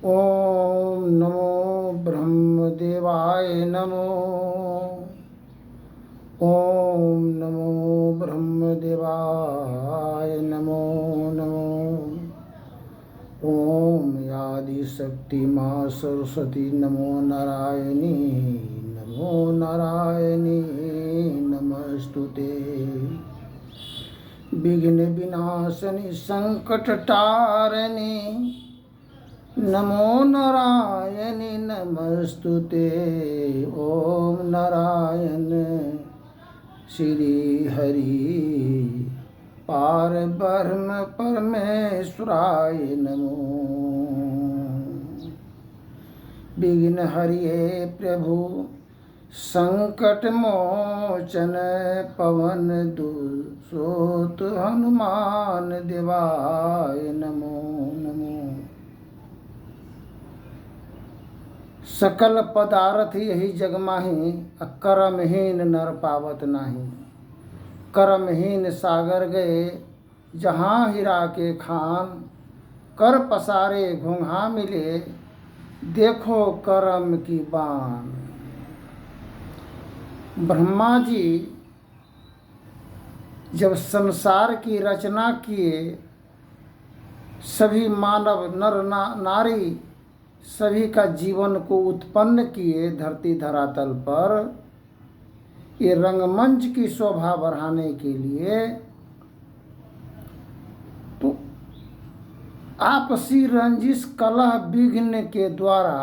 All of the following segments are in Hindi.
ओम नमो ब्रह्मदेवाय नमो। ओम नमो ब्रह्मदेवाय नमो नमो। ओम आदिशक्ति माँ सरस्वती नमो नारायणी नमो नारायणी नमस्तुते। विघ्न विनाशनि संकट तारिणी नमो नारायणी नमस्तुते। ओम नारायण श्री हरि पार ब्रह्म परमेश्वराय नमो। विघ्न हरिये प्रभु संकट मोचन पवन दूत हनुमान देवाय नमो नमो। सकल पदार्थ यही जग माही करमहीन नर पावत नाही। करमहीन सागर गए जहाँ हीरा के खान। कर पसारे घोंघा मिले देखो करम की बान। ब्रह्मा जी जब संसार की रचना किए, सभी मानव नर नारी सभी का जीवन को उत्पन्न किए धरती धरातल पर, ये रंगमंच की शोभा बढ़ाने के लिए, तो आपसी रंजिश कलह विघ्न के द्वारा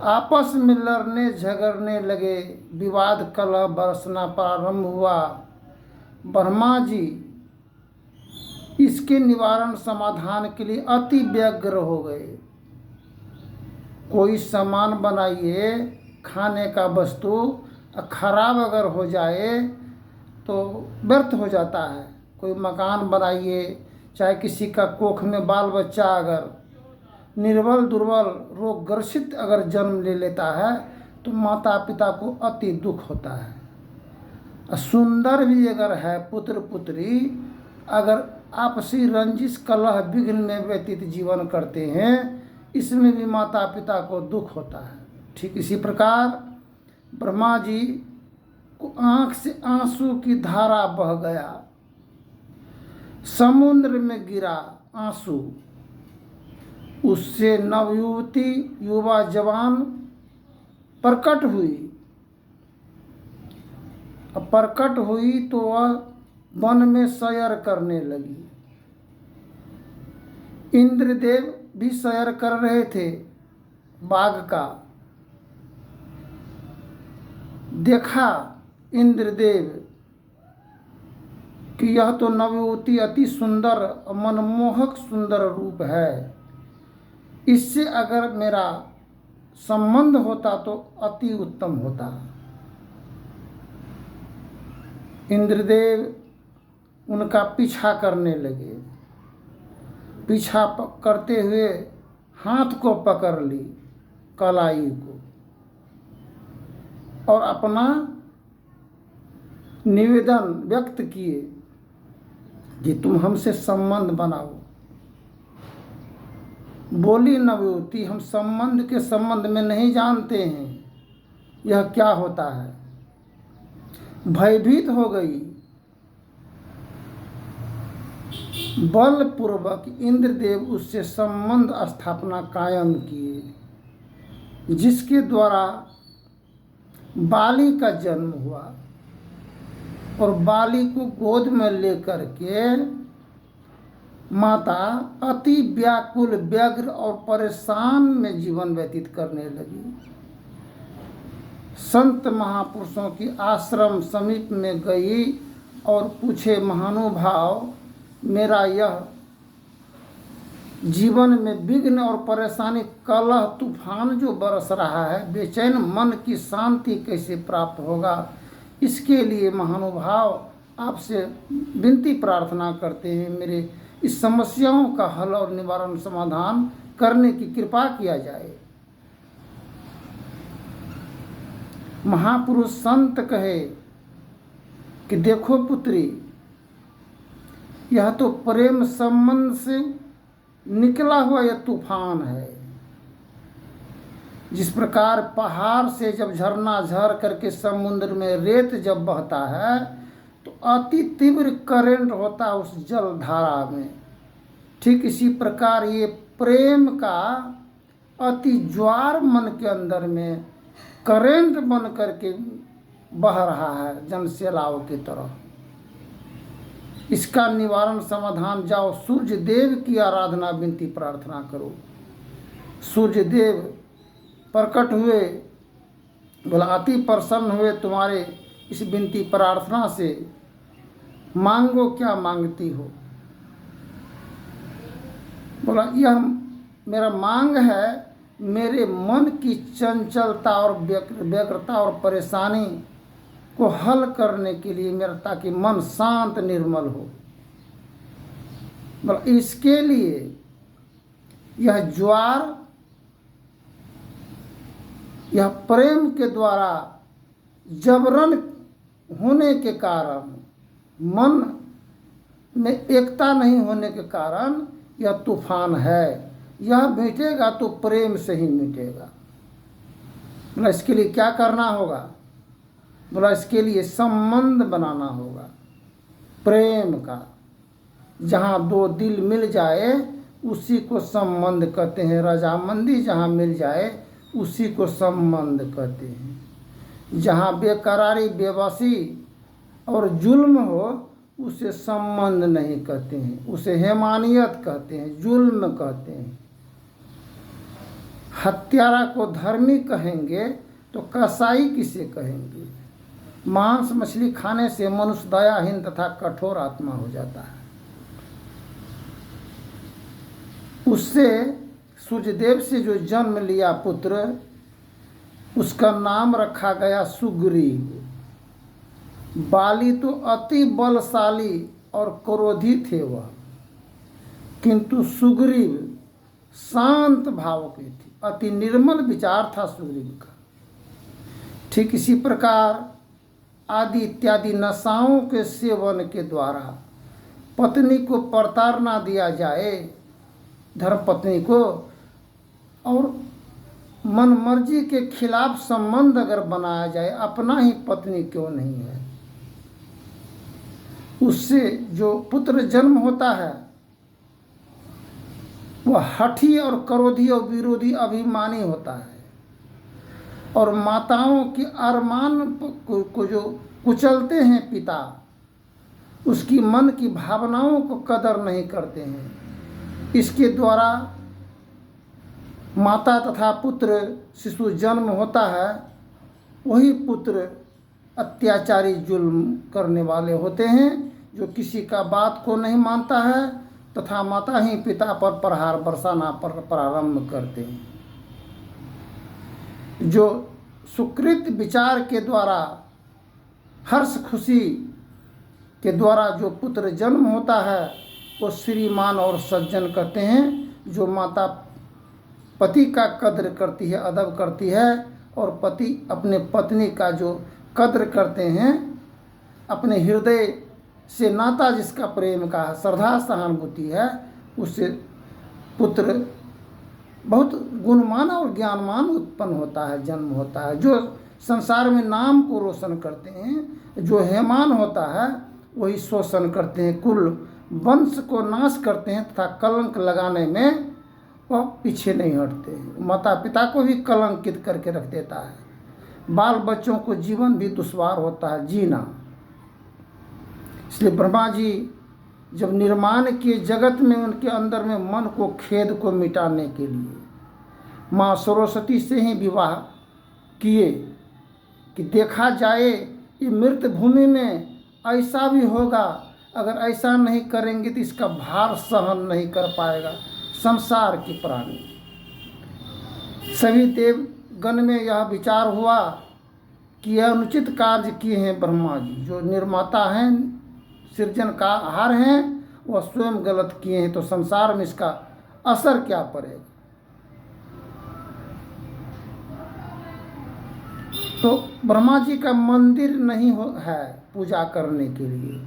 आपस में लड़ने झगड़ने लगे। विवाद कलह बरसना प्रारंभ हुआ। ब्रह्मा जी इसके निवारण समाधान के लिए अति व्यग्र हो गए। कोई सामान बनाइए खाने का वस्तु, खराब अगर हो जाए तो व्यर्थ हो जाता है। कोई मकान बनाइए, चाहे किसी का कोख में बाल बच्चा अगर निर्बल दुर्बल रोग ग्रसित अगर जन्म ले लेता है तो माता पिता को अति दुख होता है। सुंदर भी अगर है पुत्र पुत्री, अगर आपसी रंजिश कलह विघ्न में व्यतीत जीवन करते हैं, इसमें भी माता पिता को दुख होता है। ठीक इसी प्रकार ब्रह्मा जी को आंख से आंसू की धारा बह गया, समुद्र में गिरा आंसू। उससे नवयुवती युवा जवान प्रकट हुई। अब प्रकट हुई तो वह वन में सैर करने लगी। इंद्रदेव भी सैर कर रहे थे बाघ का। देखा इंद्रदेव कि यह तो नवयुवती अति सुंदर मनमोहक सुंदर रूप है, इससे अगर मेरा संबंध होता तो अति उत्तम होता। इंद्रदेव उनका पीछा करने लगे। पीछा करते हुए हाथ को पकड़ ली कलाई को और अपना निवेदन व्यक्त किए कि तुम हमसे संबंध बनाओ। बोली नवयुवती, हम संबंध के संबंध में नहीं जानते हैं यह क्या होता है। भयभीत हो गई। बलपूर्वक इंद्रदेव उससे संबंध स्थापना कायम किए, जिसके द्वारा बाली का जन्म हुआ। और बाली को गोद में लेकर के माता अति व्याकुल व्यग्र और परेशान में जीवन व्यतीत करने लगी। संत महापुरुषों की आश्रम समीप में गई और पूछे, महानुभाव, मेरा यह जीवन में विघ्न और परेशानी कलह तूफान जो बरस रहा है, बेचैन मन की शांति कैसे प्राप्त होगा? इसके लिए महानुभाव आपसे विनती प्रार्थना करते हैं, मेरे इस समस्याओं का हल और निवारण समाधान करने की कृपा किया जाए। महापुरुष संत कहे कि देखो पुत्री, यह तो प्रेम संबंध से निकला हुआ यह तूफान है। जिस प्रकार पहाड़ से जब झरना झर करके समुद्र में रेत जब बहता है तो अति तीव्र करंट होता है उस जल धारा में, ठीक इसी प्रकार ये प्रेम का अति ज्वार मन के अंदर में करंट बन करके बह रहा है जन सैलाव की तरह। इसका निवारण समाधान, जाओ सूर्य देव की आराधना विनती प्रार्थना करो। सूर्य देव प्रकट हुए, बोला अति प्रसन्न हुए तुम्हारे इस विनती प्रार्थना से, मांगो क्या मांगती हो। बोला यह मेरा मांग है, मेरे मन की चंचलता और व्यग्रता और परेशानी को हल करने के लिए मेरा, ताकि मन शांत निर्मल हो। बोला इसके लिए यह ज्वार, यह प्रेम के द्वारा जबरन होने के कारण, मन में एकता नहीं होने के कारण यह तूफान है। यह मिटेगा तो प्रेम से ही मिटेगा। बोला इसके लिए क्या करना होगा। बोला इसके लिए संबंध बनाना होगा प्रेम का। जहाँ दो दिल मिल जाए उसी को संबंध कहते हैं। रजामंदी जहाँ मिल जाए उसी को संबंध कहते हैं। जहाँ बेकरारी, बेबसी और जुल्म हो उसे संबंध नहीं कहते हैं, उसे हैवानियत कहते हैं, जुल्म कहते हैं। हत्यारा को धर्मी कहेंगे तो कसाई किसे कहेंगे। मांस मछली खाने से मनुष्य दयाहीन तथा कठोर आत्मा हो जाता है। उससे सूर्यदेव से जो जन्म लिया पुत्र, उसका नाम रखा गया सुग्रीव। बाली तो अति बलशाली और क्रोधी थे वह, किंतु सुग्रीव शांत भाव के थे। अति निर्मल विचार था सुग्रीव का। ठीक इसी प्रकार आदि इत्यादि नशाओं के सेवन के द्वारा पत्नी को प्रताड़ना दिया जाए, धर्मपत्नी को, और मन मर्जी के खिलाफ संबंध अगर बनाया जाए, अपना ही पत्नी क्यों नहीं है, उससे जो पुत्र जन्म होता है वह हठी और क्रोधी और विरोधी अभिमानी होता है, और माताओं के अरमान को जो कुचलते हैं पिता, उसकी मन की भावनाओं को कदर नहीं करते हैं। इसके द्वारा माता तथा पुत्र शिशु जन्म होता है, वही पुत्र अत्याचारी जुल्म करने वाले होते हैं, जो किसी का बात को नहीं मानता है तथा माता ही पिता पर प्रहार बरसाना पर प्रारंभ करते हैं। जो सुकृत विचार के द्वारा, हर्ष खुशी के द्वारा जो पुत्र जन्म होता है वो श्रीमान और सज्जन कहते हैं। जो माता पति का कद्र करती है, अदब करती है, और पति अपने पत्नी का जो कद्र करते हैं, अपने हृदय से नाता जिसका प्रेम का श्रद्धा सहानुभूति है, उससे पुत्र बहुत गुणवान और ज्ञानवान उत्पन्न होता है, जन्म होता है। जो संसार में नाम को रोशन करते हैं, जो हेमान होता है वही शोषण करते हैं, कुल वंश को नाश करते हैं तथा कलंक लगाने में वह पीछे नहीं हटते हैं। माता पिता को भी कलंकित करके रख देता है। बाल बच्चों को जीवन भी दुश्वार होता है जीना। इसलिए ब्रह्मा जी जब निर्माण किए जगत में, उनके अंदर में मन को, खेद को मिटाने के लिए माँ सरस्वती से ही विवाह किए कि देखा जाए कि मृत भूमि में ऐसा भी होगा, अगर ऐसा नहीं करेंगे तो इसका भार सहन नहीं कर पाएगा संसार की प्राणी। सभी देवगण में यह विचार हुआ कि यह अनुचित कार्य किए हैं ब्रह्मा जी, जो निर्माता हैं, सृजन का आहार हैं, वह स्वयं गलत किए हैं, तो संसार में इसका असर क्या पड़ेगा। तो ब्रह्मा जी का मंदिर नहीं है पूजा करने के लिए,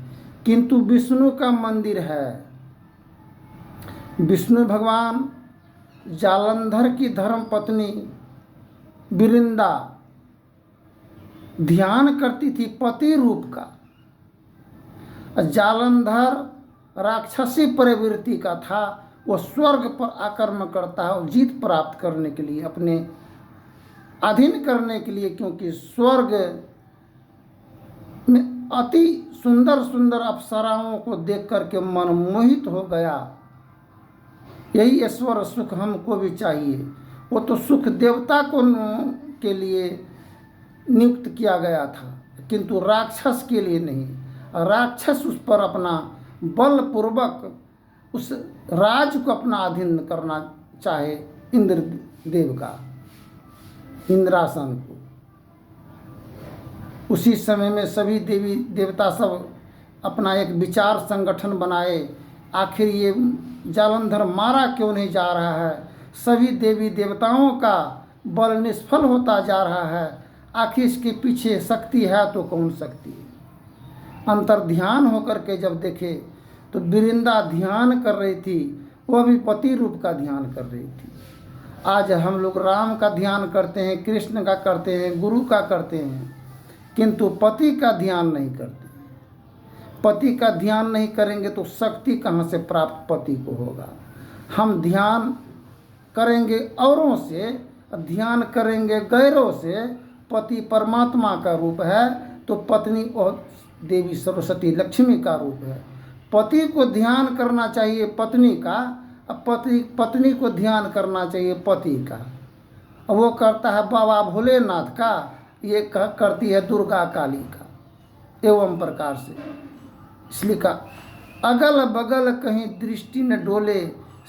किंतु विष्णु का मंदिर है। विष्णु भगवान जालंधर की धर्म पत्नी बिरिंदा ध्यान करती थी पति रूप का। जालंधर राक्षसी प्रवृत्ति का था, वो स्वर्ग पर आक्रमण करता है और जीत प्राप्त करने के लिए, अपने अधीन करने के लिए, क्योंकि स्वर्ग में अति सुंदर सुंदर अप्सराओं को देख करके मन मोहित हो गया। यही ईश्वर सुख हमको भी चाहिए। वो तो सुख देवता को के लिए नियुक्त किया गया था, किंतु राक्षस के लिए नहीं। राक्षस उस पर अपना बलपूर्वक उस राज को अपना अधीन करना चाहे, इंद्र देव का इंद्रासन को। उसी समय में सभी देवी देवता सब अपना एक विचार संगठन बनाए, आखिर ये जालंधर मारा क्यों नहीं जा रहा है। सभी देवी देवताओं का बल निष्फल होता जा रहा है, आखिर इसके पीछे शक्ति है तो कौन शक्ति है। अंतर ध्यान होकर के जब देखे तो बिरिंदा ध्यान कर रही थी, वह भी पति रूप का ध्यान कर रही थी। आज हम लोग राम का ध्यान करते हैं, कृष्ण का करते हैं, गुरु का करते हैं, किंतु पति का ध्यान नहीं करते। पति का ध्यान नहीं करेंगे तो शक्ति कहाँ से प्राप्त पति को होगा। हम ध्यान करेंगे औरों से, ध्यान करेंगे गैरों से। पति परमात्मा का रूप है तो पत्नी और देवी सरस्वती लक्ष्मी का रूप है। पति को ध्यान करना चाहिए पत्नी का, अब पत्नी को ध्यान करना चाहिए पति का। वो करता है बाबा भोलेनाथ का, ये करती है दुर्गा काली का, एवं प्रकार से। इसलिए का अगल बगल कहीं दृष्टि न डोले,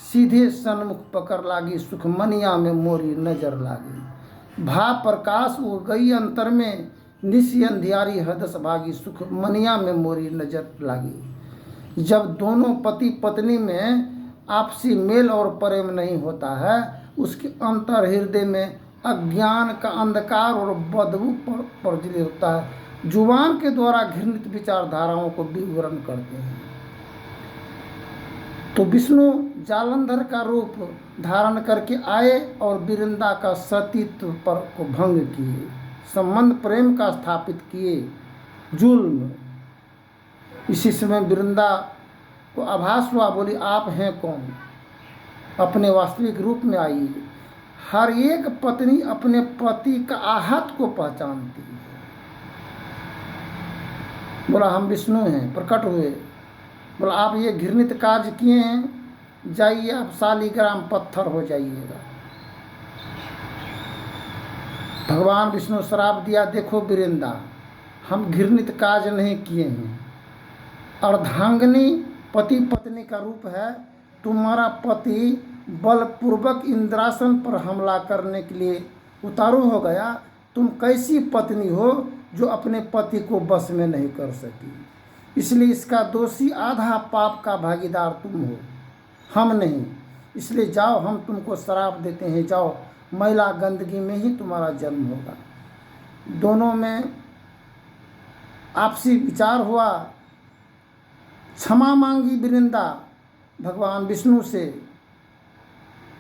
सीधे सन्मुख पकड़ लागी, सुख मनिया में मोरी नजर लागी। भा प्रकाश वो गई अंतर में, निसी अंधियारी हदस भागी, सुख मनिया में मोरी नजर लागी। जब दोनों पति पत्नी में आपसी मेल और प्रेम नहीं होता है, उसके अंतर हृदय में अज्ञान का अंधकार और बदबू प्रज्वलित होता है। जुबान के द्वारा घृणित विचारधाराओं को विवरण करते हैं। तो विष्णु जालंधर का रूप धारण करके आए और बिरिंदा का सतीत्व पर को भंग किए, संबंध प्रेम का स्थापित किए, जुल्म। इसी समय बिरिंदा को आभास हुआ, बोली आप हैं कौन, अपने वास्तविक रूप में आइए। हर एक पत्नी अपने पति का आहत को पहचानती है। बोला हम विष्णु हैं, प्रकट हुए। बोला आप ये घृणित कार्य किए हैं, जाइए आप शालिग्राम पत्थर हो जाइएगा। भगवान विष्णु श्राप दिया, देखो बिरिंदा हम घृणित कार्य नहीं किए हैं। अर्धांगिनी पति पत्नी का रूप है। तुम्हारा पति बलपूर्वक इंद्रासन पर हमला करने के लिए उतारू हो गया। तुम कैसी पत्नी हो जो अपने पति को बस में नहीं कर सकी। इसलिए इसका दोषी आधा पाप का भागीदार तुम हो, हम नहीं। इसलिए जाओ, हम तुमको श्राप देते हैं, जाओ, मैला गंदगी में ही तुम्हारा जन्म होगा। दोनों में आपसी विचार हुआ। क्षमा मांगी बिरिंदा भगवान विष्णु से।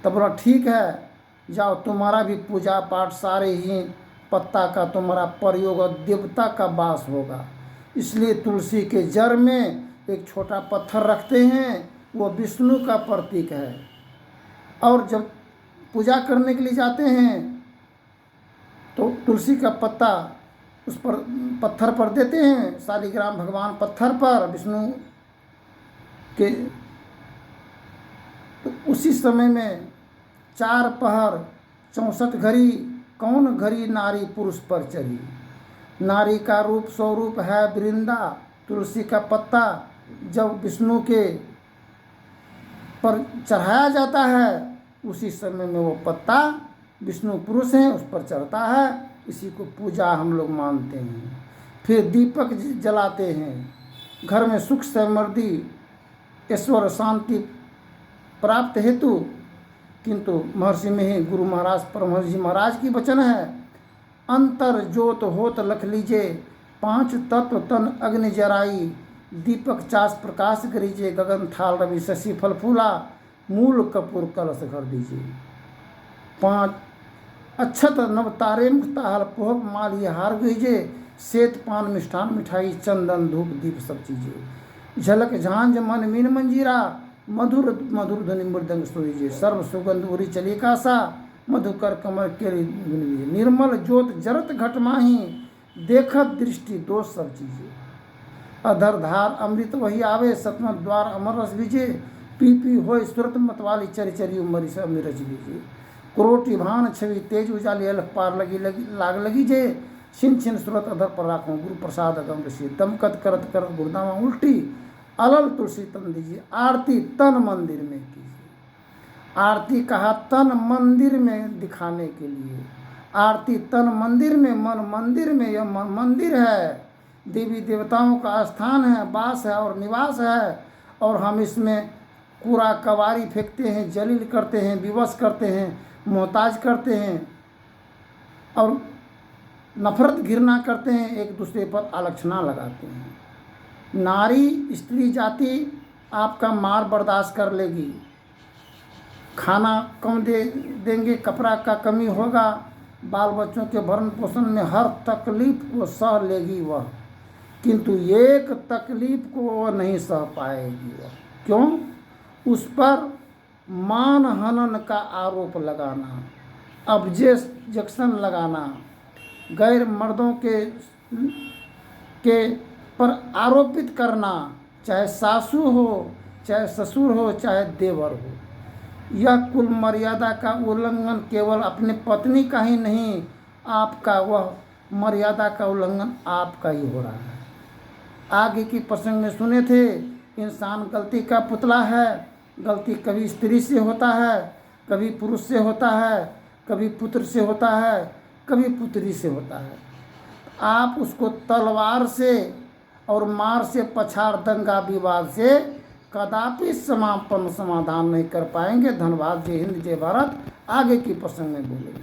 तब बोला ठीक है, जाओ, तुम्हारा भी पूजा पाठ सारे ही पत्ता का तुम्हारा प्रयोग और देवता का वास होगा। इसलिए तुलसी के जड़ में एक छोटा पत्थर रखते हैं, वो विष्णु का प्रतीक है। और जब पूजा करने के लिए जाते हैं तो तुलसी का पत्ता उस पर पत्थर पर देते हैं, शालिग्राम भगवान पत्थर पर विष्णु के। तो उसी समय में 4 पहर 64 घड़ी कौन घड़ी नारी पुरुष पर चढ़ी। नारी का रूप स्वरूप है बिरिंदा। तुलसी का पत्ता जब विष्णु के पर चढ़ाया जाता है, उसी समय में वो पत्ता विष्णु पुरुष हैं उस पर चढ़ता है। इसी को पूजा हम लोग मानते हैं। फिर दीपक जलाते हैं, घर में सुख समृद्धि ईश्वर शांति प्राप्त हेतु। किंतु महर्षि में ही गुरु महाराज परमहंस जी महाराज की वचन है, अंतर जोत होत लख लीजे, 5 तत्व तन अग्नि जराई, दीपक चास प्रकाश करीजे, गगन थाल रवि शशि फल फूला, मूल कपूर कलश घर दीजिए। 5 अक्षत नव तारे मुक्ताहार पोहक माल ये हार गईजे, श्वेत पान मिष्ठान मिठाई चंदन धूप दीप सब चीजें। झलक झांझ मन मीन मंजीरा, मधुर मधुर ध्वनि मृदंग सुरीजे। सर्व सुगंध उरी चली कासा, मधुकर कमल केरी गुनवीजे। निर्मल ज्योत जरत घट माही, देखत दृष्टि दोष सब चीजें। अधर धार अमृत वही आवे, सतमत द्वार अमर रस बीजे। पी होय सुरत मतवाली, चरी चरी उमरी से अमृत रच बीजे। कोटि भान छवि तेज उजाली, अलख पार लाग लगी जे। छिन छिन सुरत अधर पर राखो, गुरु प्रसाद अगम ऋषि। दमकत करत करत गुरुदामा उल्टी, अलल तुलसी तन दीजिए। आरती तन मंदिर में कीजिए। आरती कहा तन मंदिर में दिखाने के लिए। आरती तन मंदिर में, मन मंदिर में। यह मंदिर है, देवी देवताओं का स्थान है, वास है और निवास है। और हम इसमें कूड़ा कबाड़ी फेंकते हैं, जलील करते हैं, विवश करते हैं, मोहताज करते हैं और नफरत घृणा करते हैं, एक दूसरे पर आलोचना लगाते हैं। नारी स्त्री जाति आपका मार बर्दाश्त कर लेगी, खाना कम देंगे, कपड़ा का कमी होगा, बाल बच्चों के भरण पोषण में हर तकलीफ को सह लेगी वह, किंतु एक तकलीफ को वह नहीं सह पाएगी वह। क्यों? उस पर मान हनन का आरोप लगाना, ऑब्जेक्शन लगाना, गैर मर्दों के पर आरोपित करना, चाहे सासू हो, चाहे ससुर हो, चाहे देवर हो। यह कुल मर्यादा का उल्लंघन केवल अपने पत्नी का ही नहीं, आपका वह मर्यादा का उल्लंघन आपका ही हो रहा है। आगे की प्रसंग में सुने थे, इंसान गलती का पुतला है। गलती कभी स्त्री से होता है, कभी पुरुष से होता है, कभी पुत्र से होता है, कभी पुत्री से होता है। आप उसको तलवार से और मार से, पछाड़ दंगा विवाद से कदापि समाधान नहीं कर पाएंगे। धन्यवाद। जय हिंद, जय भारत। आगे की प्रसंग में बोलेंगे।